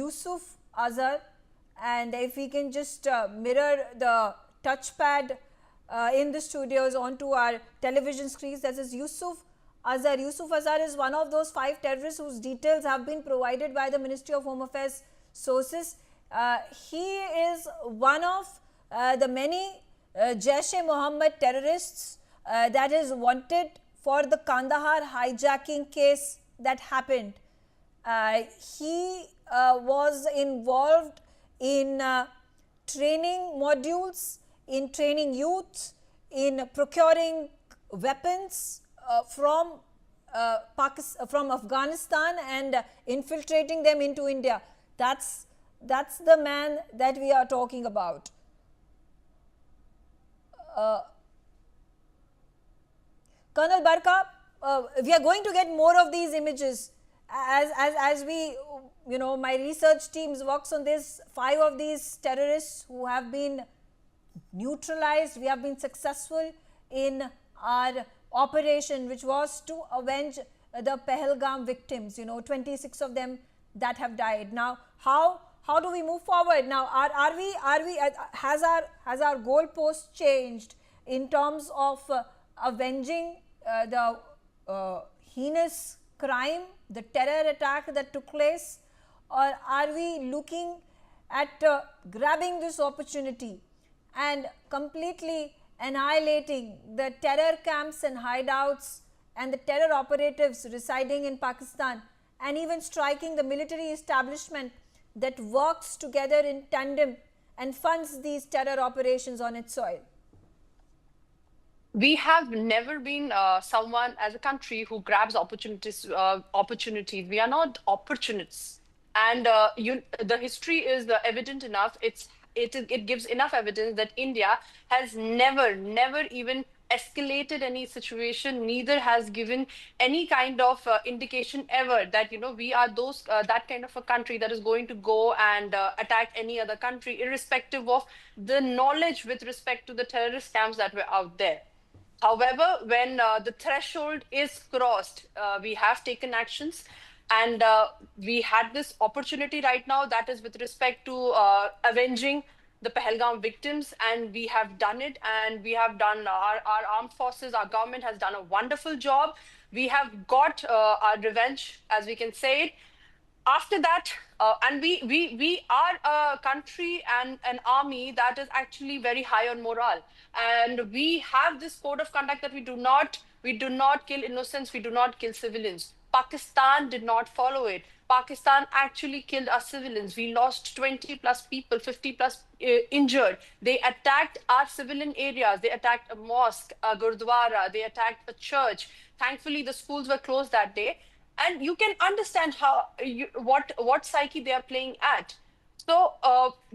Yusuf Azhar, and if we can just mirror the touchpad in the studios onto our television screens, that is Yusuf Azhar. Yusuf Azhar is one of those 5 terrorists whose details have been provided by the Ministry of Home Affairs sources. He is one of the many Jaish-e-Mohammed terrorists that is wanted for the Kandahar hijacking case that happened. He was involved in training modules, in training youth, in procuring weapons from Afghanistan and infiltrating them into India. That's the man that we are talking about. Colonel Barka, we are going to get more of these images as we, my research teams works on this. 5 of these terrorists who have been neutralized. We have been successful in our operation, which was to avenge the Pahalgam victims. 26 of them that have died. Now, how do we move forward? Now, has our goalpost changed in terms of avenging the heinous crime, the terror attack that took place, or are we looking at grabbing this opportunity and completely annihilating the terror camps and hideouts and the terror operatives residing in Pakistan, and even striking the military establishment that works together in tandem and funds these terror operations on its soil? We have never been someone as a country who grabs opportunities. We are not opportunists, and the history is evident enough. It gives enough evidence that India has never even escalated any situation, neither has given any kind of indication ever that we are that kind of a country that is going to go and attack any other country, irrespective of the knowledge with respect to the terrorist camps that were out there. However, when the threshold is crossed, we have taken actions, and we had this opportunity right now that is with respect to avenging the Pahalgam victims, and we have done it, and we have done our armed forces, our government has done a wonderful job. We have got our revenge, as we can say it. After that, and we are a country and an army that is actually very high on morale, and we have this code of conduct that we do not kill innocents, we do not kill civilians. Pakistan did not follow it. Pakistan actually killed our civilians. We lost 20 plus people, 50 plus injured. They attacked our civilian areas. They attacked a mosque, a gurdwara. They attacked a church. Thankfully, the schools were closed that day. And you can understand what psyche they are playing at. So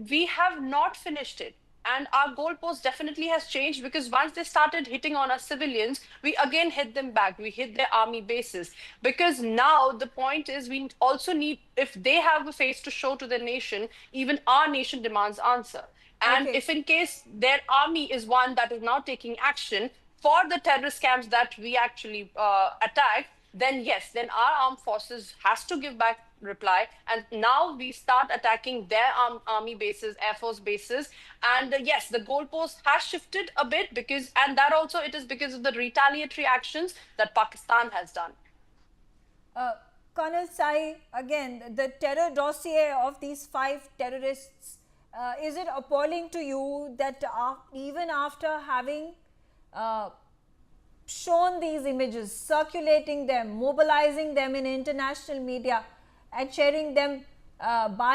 we have not finished it. And our goalpost definitely has changed, because once they started hitting on our civilians, we again hit them back. We hit their army bases. Because now the point is, we also need, if they have a face to show to the nation, even our nation demands answer. And if in case their army is one that is now taking action for the terrorist camps that we actually attacked, then yes, then our armed forces has to give back reply, and now we start attacking their army bases, air force bases, and yes, the goalpost has shifted a bit, and that also it is because of the retaliatory actions that Pakistan has done. Colonel Sai, again, the terror dossier of these 5 terrorists, is it appalling to you that even after having shown these images, circulating them, mobilizing them in international media and sharing them by